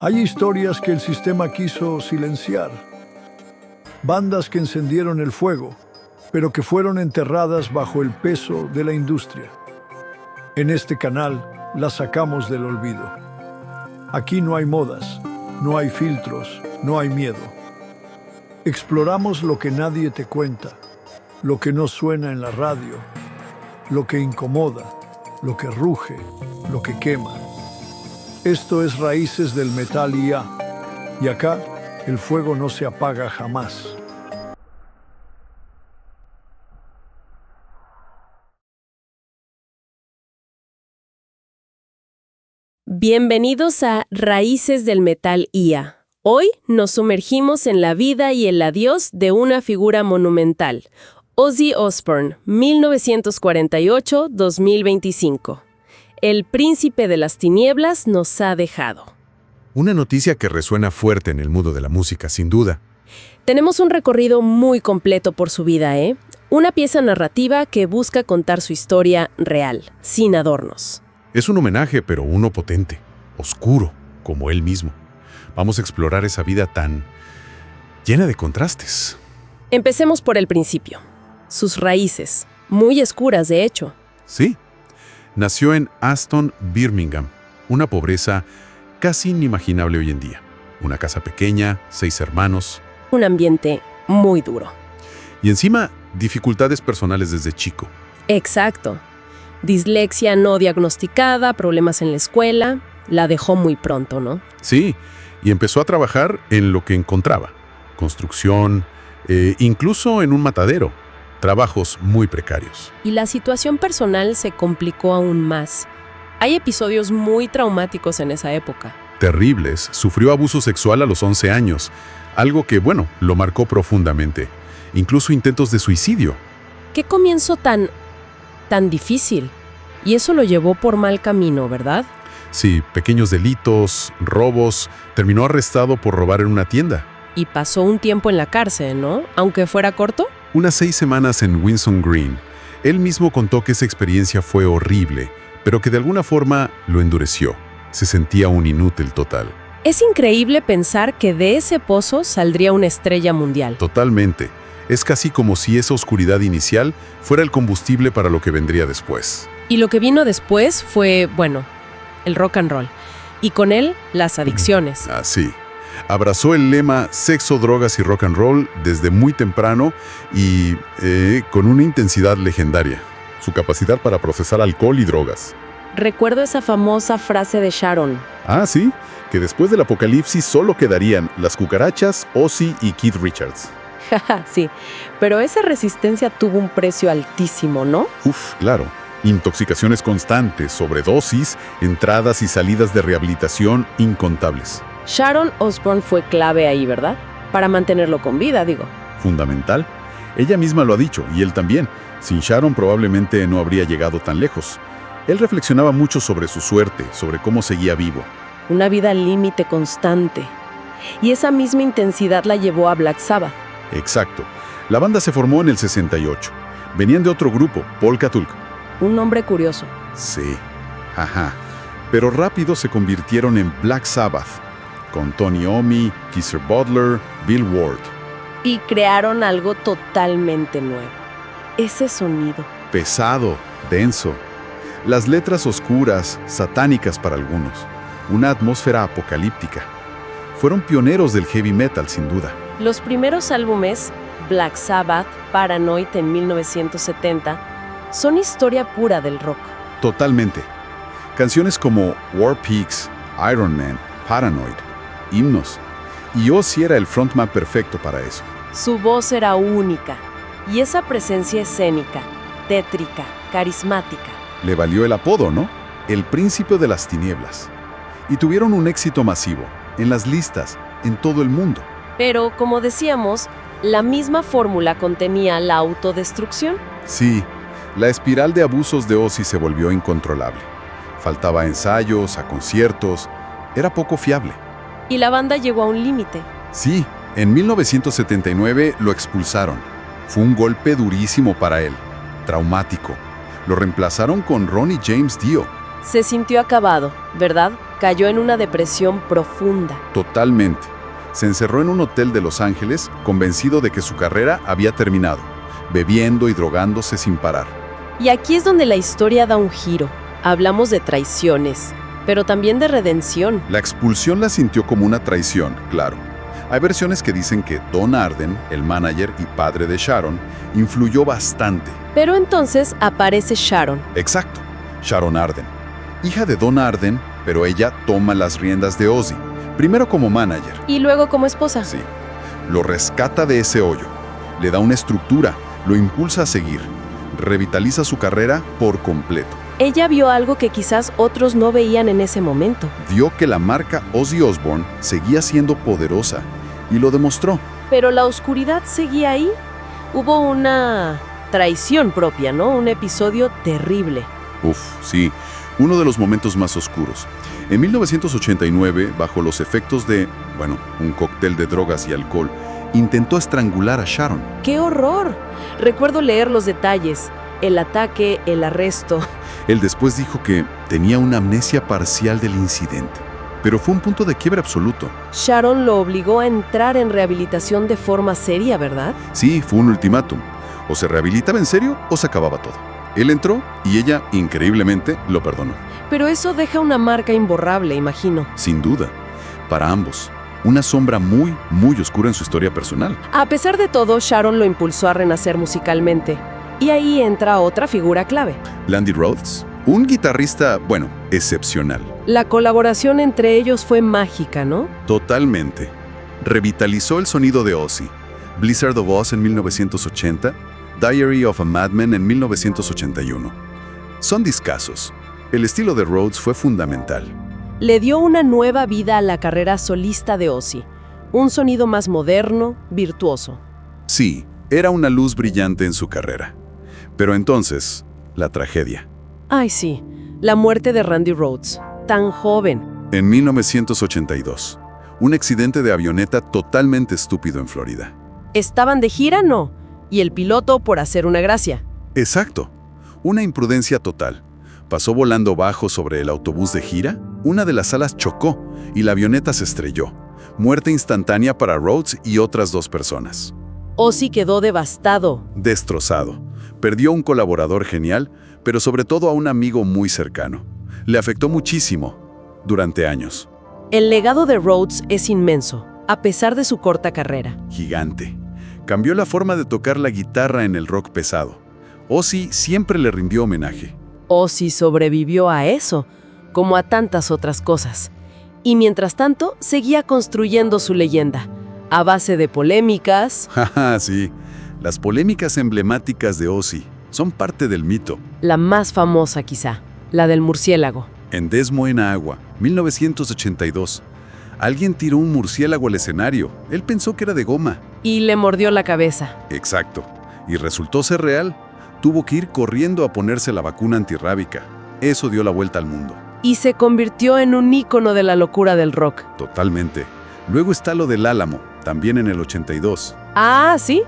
Hay historias que el sistema quiso silenciar, bandas que encendieron el fuego, pero que fueron enterradas bajo el peso de la industria. En este canal las sacamos del olvido. Aquí no hay modas, no hay filtros, no hay miedo. Exploramos lo que nadie te cuenta, lo que no suena en la radio, lo que incomoda, lo que ruge, lo que quema. Esto es Raíces del Metal IA, y acá el fuego no se apaga jamás. Bienvenidos a Raíces del Metal IA. Hoy nos sumergimos en la vida y el adiós de una figura monumental, Ozzy Osbourne, 1948-2025. El príncipe de las tinieblas nos ha dejado. Una noticia que resuena fuerte en el mundo de la música, sin duda. Tenemos un recorrido muy completo por su vida, ¿eh? Una pieza narrativa que busca contar su historia real, sin adornos. Es un homenaje, pero uno potente, oscuro, como él mismo. Vamos a explorar esa vida tan llena de contrastes. Empecemos por el principio. Sus raíces, muy oscuras de hecho. Sí. Nació en Aston, Birmingham, una pobreza casi inimaginable hoy en día. Una casa pequeña, 6 hermanos. Un ambiente muy duro. Y encima, dificultades personales desde chico. Exacto. Dislexia no diagnosticada, problemas en la escuela. La dejó muy pronto, ¿no? Sí, y empezó a trabajar en lo que encontraba. Construcción, incluso en un matadero. Trabajos muy precarios. Y la situación personal se complicó aún más. Hay episodios muy traumáticos en esa época. Terribles. Sufrió abuso sexual a los 11 años, algo que, lo marcó profundamente. Incluso intentos de suicidio. ¿Qué comienzo tan difícil? Y eso lo llevó por mal camino, ¿verdad? Sí, pequeños delitos, robos. Terminó arrestado por robar en una tienda. Y pasó un tiempo en la cárcel, ¿no? Aunque fuera corto. Unas 6 semanas en Winson Green. Él mismo contó que esa experiencia fue horrible, pero que de alguna forma lo endureció. Se sentía un inútil total. Es increíble pensar que de ese pozo saldría una estrella mundial. Totalmente. Es casi como si esa oscuridad inicial fuera el combustible para lo que vendría después. Y lo que vino después fue, el rock and roll. Y con él, las adicciones. Así. Abrazó el lema sexo, drogas y rock and roll desde muy temprano y con una intensidad legendaria. Su capacidad para procesar alcohol y drogas. Recuerdo esa famosa frase de Sharon. Ah, sí, que después del apocalipsis solo quedarían las cucarachas, Ozzy y Keith Richards. Sí, pero esa resistencia tuvo un precio altísimo, ¿no? Claro. Intoxicaciones constantes, sobredosis, entradas y salidas de rehabilitación incontables. Sharon Osbourne fue clave ahí, ¿verdad? Para mantenerlo con vida, digo. Fundamental. Ella misma lo ha dicho, y él también. Sin Sharon probablemente no habría llegado tan lejos. Él reflexionaba mucho sobre su suerte, sobre cómo seguía vivo. Una vida al límite constante. Y esa misma intensidad la llevó a Black Sabbath. Exacto. La banda se formó en el 68. Venían de otro grupo, Polka Tulk. Un nombre curioso. Sí. Ajá. Pero rápido se convirtieron en Black Sabbath, con Tony Iommi, Geezer Butler, Bill Ward. Y crearon algo totalmente nuevo. Ese sonido. Pesado, denso. Las letras oscuras, satánicas para algunos. Una atmósfera apocalíptica. Fueron pioneros del heavy metal, sin duda. Los primeros álbumes, Black Sabbath, Paranoid en 1970, son historia pura del rock. Totalmente. Canciones como War Pigs, Iron Man, Paranoid, himnos. Y Ozzy era el frontman perfecto para eso. Su voz era única, y esa presencia escénica, tétrica, carismática. Le valió el apodo, ¿no? El príncipe de las tinieblas. Y tuvieron un éxito masivo, en las listas, en todo el mundo. Pero, como decíamos, la misma fórmula contenía la autodestrucción. Sí, la espiral de abusos de Ozzy se volvió incontrolable. Faltaba a ensayos, a conciertos, era poco fiable. Y la banda llegó a un límite. Sí, en 1979 lo expulsaron. Fue un golpe durísimo para él, traumático. Lo reemplazaron con Ronnie James Dio. Se sintió acabado, ¿verdad? Cayó en una depresión profunda. Totalmente. Se encerró en un hotel de Los Ángeles, convencido de que su carrera había terminado, bebiendo y drogándose sin parar. Y aquí es donde la historia da un giro. Hablamos de traiciones, pero también de redención. La expulsión la sintió como una traición, claro. Hay versiones que dicen que Don Arden, el manager y padre de Sharon, influyó bastante. Pero entonces aparece Sharon. Exacto, Sharon Arden. Hija de Don Arden, pero ella toma las riendas de Ozzy, primero como manager. Y luego como esposa. Sí. Lo rescata de ese hoyo, le da una estructura, lo impulsa a seguir, revitaliza su carrera por completo. Ella vio algo que quizás otros no veían en ese momento. Vio que la marca Ozzy Osbourne seguía siendo poderosa y lo demostró. Pero la oscuridad seguía ahí. Hubo una traición propia, ¿no? Un episodio terrible. Uf, sí, uno de los momentos más oscuros. En 1989, bajo los efectos de, un cóctel de drogas y alcohol, intentó estrangular a Sharon. ¡Qué horror! Recuerdo leer los detalles, el ataque, el arresto. Él después dijo que tenía una amnesia parcial del incidente, pero fue un punto de quiebre absoluto. Sharon lo obligó a entrar en rehabilitación de forma seria, ¿verdad? Sí, fue un ultimátum. O se rehabilitaba en serio o se acababa todo. Él entró y ella, increíblemente, lo perdonó. Pero eso deja una marca imborrable, imagino. Sin duda, para ambos. Una sombra muy, muy oscura en su historia personal. A pesar de todo, Sharon lo impulsó a renacer musicalmente. Y ahí entra otra figura clave. Landy Rhoads, un guitarrista, excepcional. La colaboración entre ellos fue mágica, ¿no? Totalmente. Revitalizó el sonido de Ozzy. Blizzard of Oz en 1980, Diary of a Madman en 1981. Son discazos. El estilo de Rhoads fue fundamental. Le dio una nueva vida a la carrera solista de Ozzy. Un sonido más moderno, virtuoso. Sí, era una luz brillante en su carrera. Pero entonces, la tragedia. Ay, sí, la muerte de Randy Rhoads, tan joven. En 1982, un accidente de avioneta totalmente estúpido en Florida. ¿Estaban de gira? No. Y el piloto por hacer una gracia. Exacto, una imprudencia total. Pasó volando bajo sobre el autobús de gira, una de las alas chocó y la avioneta se estrelló. Muerte instantánea para Rhoads y otras 2 personas. Ozzy quedó devastado. Destrozado. Perdió un colaborador genial, pero sobre todo a un amigo muy cercano. Le afectó muchísimo, durante años. El legado de Rhoads es inmenso, a pesar de su corta carrera. Gigante. Cambió la forma de tocar la guitarra en el rock pesado. Ozzy siempre le rindió homenaje. Ozzy sobrevivió a eso, como a tantas otras cosas. Y mientras tanto, seguía construyendo su leyenda, a base de polémicas. Jaja, sí. Las polémicas emblemáticas de Ozzy son parte del mito. La más famosa quizá, la del murciélago. En Des Moines, Iowa, 1982, alguien tiró un murciélago al escenario. Él pensó que era de goma. Y le mordió la cabeza. Exacto. Y resultó ser real. Tuvo que ir corriendo a ponerse la vacuna antirrábica. Eso dio la vuelta al mundo. Y se convirtió en un ícono de la locura del rock. Totalmente. Luego está lo del Álamo, también en el 82. Ah, ¿sí?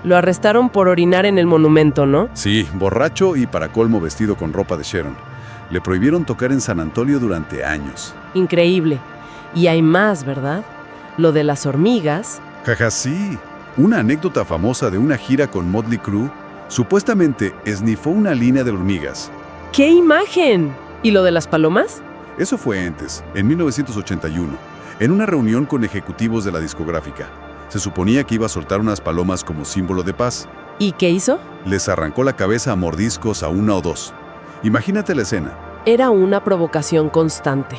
Lo arrestaron por orinar en el monumento, ¿no? Sí, borracho y para colmo vestido con ropa de Sharon. Le prohibieron tocar en San Antonio durante años. Increíble. Y hay más, ¿verdad? Lo de las hormigas. Jaja, sí. Una anécdota famosa de una gira con Motley Crue, supuestamente esnifó una línea de hormigas. ¡Qué imagen! ¿Y lo de las palomas? Eso fue antes, en 1981, en una reunión con ejecutivos de la discográfica. Se suponía que iba a soltar unas palomas como símbolo de paz. ¿Y qué hizo? Les arrancó la cabeza a mordiscos a 1 o 2. Imagínate la escena. Era una provocación constante.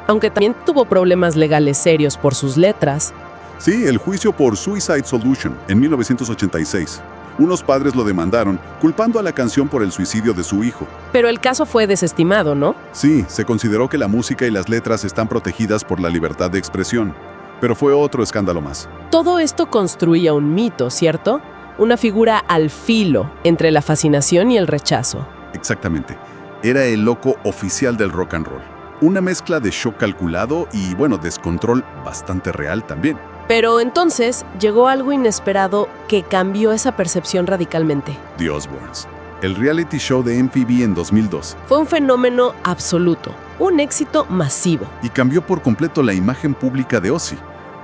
Aunque también tuvo problemas legales serios por sus letras. Sí, el juicio por Suicide Solution en 1986. Unos padres lo demandaron, culpando a la canción por el suicidio de su hijo. Pero el caso fue desestimado, ¿no? Sí, se consideró que la música y las letras están protegidas por la libertad de expresión. Pero fue otro escándalo más. Todo esto construía un mito, ¿cierto? Una figura al filo entre la fascinación y el rechazo. Exactamente. Era el loco oficial del rock and roll. Una mezcla de shock calculado y, descontrol bastante real también. Pero entonces llegó algo inesperado que cambió esa percepción radicalmente. The Osbournes. el reality show de MTV en 2002. Fue un fenómeno absoluto, un éxito masivo. Y cambió por completo la imagen pública de Ozzy.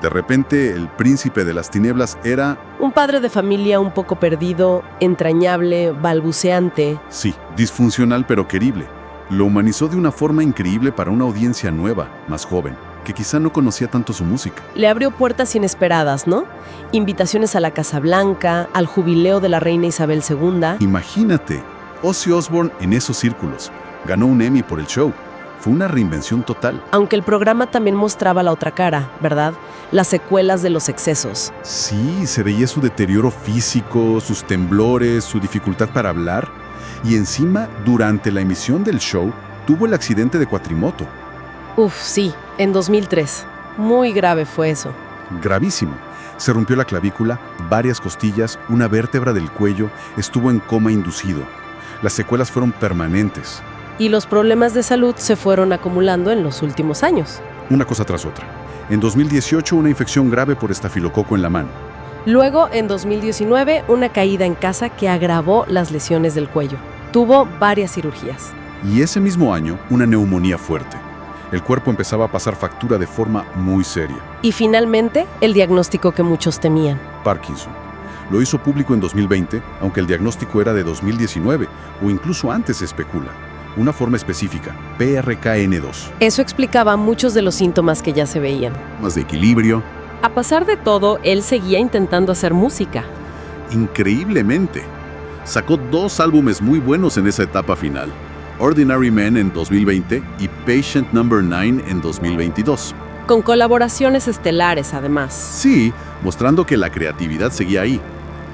De repente, el príncipe de las tinieblas era, Un padre de familia un poco perdido, entrañable, balbuceante. sí, disfuncional pero querible. Lo humanizó de una forma increíble para una audiencia nueva, más joven, que quizá no conocía tanto su música. Le abrió puertas inesperadas, ¿no? Invitaciones a la Casa Blanca, al jubileo de la reina Isabel II. Imagínate, Ozzy Osbourne en esos círculos. Ganó un Emmy por el show. Fue una reinvención total. Aunque el programa también mostraba la otra cara, ¿verdad? Las secuelas de los excesos. Sí, se veía su deterioro físico, sus temblores, su dificultad para hablar. Y encima, durante la emisión del show, tuvo el accidente de cuatrimoto. Uf, sí, en 2003. Muy grave fue eso. Gravísimo. Se rompió la clavícula, varias costillas, una vértebra del cuello, estuvo en coma inducido. Las secuelas fueron permanentes, Y los problemas de salud se fueron acumulando en los últimos años. una cosa tras otra. En 2018, una infección grave por estafilococo en la mano. Luego, en 2019, una caída en casa que agravó las lesiones del cuello. Tuvo varias cirugías. Y ese mismo año, una neumonía fuerte. El cuerpo empezaba a pasar factura de forma muy seria. Y finalmente, el diagnóstico que muchos temían. Parkinson. Lo hizo público en 2020, aunque el diagnóstico era de 2019, o incluso antes se especula. Una forma específica, PRKN2. Eso explicaba muchos de los síntomas que ya se veían. Más de equilibrio. A pesar de todo, él seguía intentando hacer música. Increíblemente. Sacó 2 álbumes muy buenos en esa etapa final. Ordinary Man en 2020 y Patient Number 9 en 2022. Con colaboraciones estelares, además. Sí, mostrando que la creatividad seguía ahí,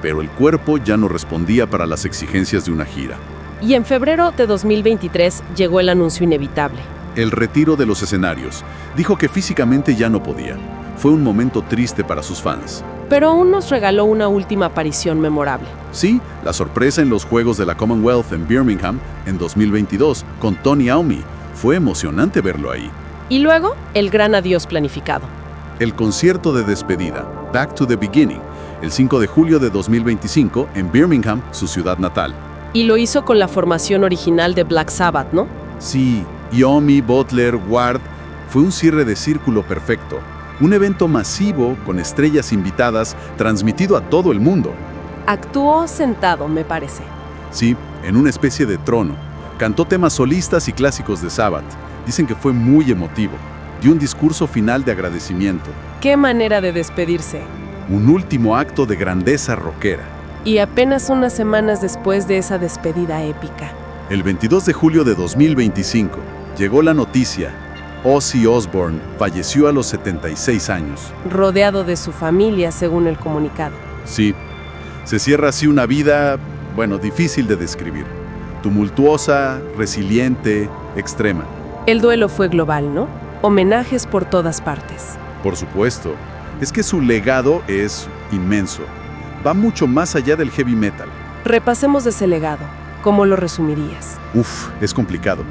pero el cuerpo ya no respondía para las exigencias de una gira. Y en febrero de 2023 llegó el anuncio inevitable. El retiro de los escenarios. Dijo que físicamente ya no podía. Fue un momento triste para sus fans. Pero aún nos regaló una última aparición memorable. Sí, la sorpresa en los Juegos de la Commonwealth en Birmingham en 2022 con Tony Iommi. Fue emocionante verlo ahí. Y luego, el gran adiós planificado. El concierto de despedida, Back to the Beginning, el 5 de julio de 2025 en Birmingham, su ciudad natal. Y lo hizo con la formación original de Black Sabbath, ¿no? Sí, Iommi, Butler, Ward, fue un cierre de círculo perfecto. Un evento masivo con estrellas invitadas, transmitido a todo el mundo. Actuó sentado, me parece. Sí, en una especie de trono. Cantó temas solistas y clásicos de Sabbath. Dicen que fue muy emotivo. Dio un discurso final de agradecimiento. Qué manera de despedirse. Un último acto de grandeza rockera. Y apenas unas semanas después de esa despedida épica. El 22 de julio de 2025 llegó la noticia. Ozzy Osbourne falleció a los 76 años. Rodeado de su familia, según el comunicado. Sí, se cierra así una vida, difícil de describir. Tumultuosa, resiliente, extrema. El duelo fue global, ¿no? Homenajes por todas partes. Por supuesto, es que su legado es inmenso. Va mucho más allá del heavy metal. Repasemos ese legado. ¿Cómo lo resumirías? Es complicado.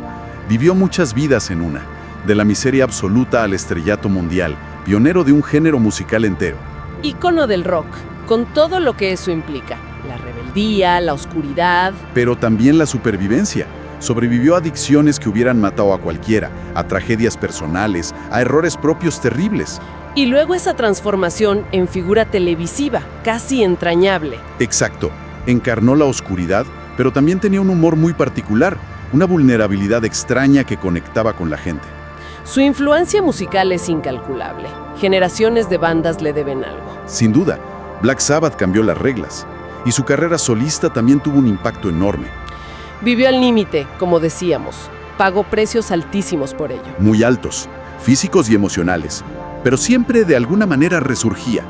Vivió muchas vidas en una. De la miseria absoluta al estrellato mundial, pionero de un género musical entero. Ícono del rock, con todo lo que eso implica. La rebeldía, la oscuridad. Pero también la supervivencia. Sobrevivió a adicciones que hubieran matado a cualquiera, a tragedias personales, a errores propios terribles. Y luego esa transformación en figura televisiva, casi entrañable. Exacto. Encarnó la oscuridad, pero también tenía un humor muy particular, una vulnerabilidad extraña que conectaba con la gente. Su influencia musical es incalculable. Generaciones de bandas le deben algo. Sin duda, Black Sabbath cambió las reglas, y su carrera solista también tuvo un impacto enorme. Vivió al límite, como decíamos. Pagó precios altísimos por ello. Muy altos, físicos y emocionales, pero siempre de alguna manera resurgía.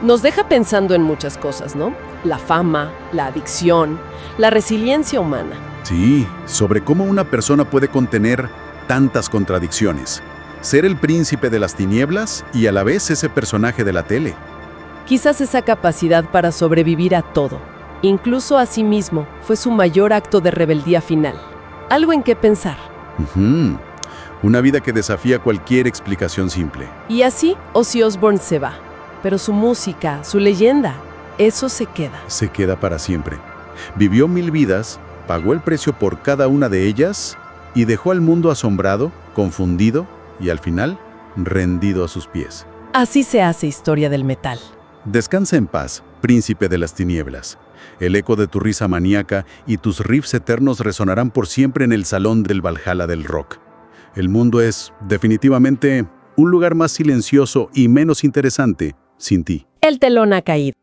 Nos deja pensando en muchas cosas, ¿no? La fama, la adicción, la resiliencia humana. Sí, sobre cómo una persona puede contener tantas contradicciones. Ser el príncipe de las tinieblas y a la vez ese personaje de la tele. Quizás esa capacidad para sobrevivir a todo, incluso a sí mismo, fue su mayor acto de rebeldía final. Algo en qué pensar. Una vida que desafía cualquier explicación simple. Y así, Ozzy Osbourne se va. Pero su música, su leyenda, eso se queda. Se queda para siempre. Vivió 1000 vidas, pagó el precio por cada una de ellas y dejó al mundo asombrado, confundido y al final rendido a sus pies. Así se hace historia del metal. Descansa en paz, príncipe de las tinieblas. El eco de tu risa maníaca y tus riffs eternos resonarán por siempre en el salón del Valhalla del rock. El mundo es, definitivamente, un lugar más silencioso y menos interesante sin ti. El telón ha caído.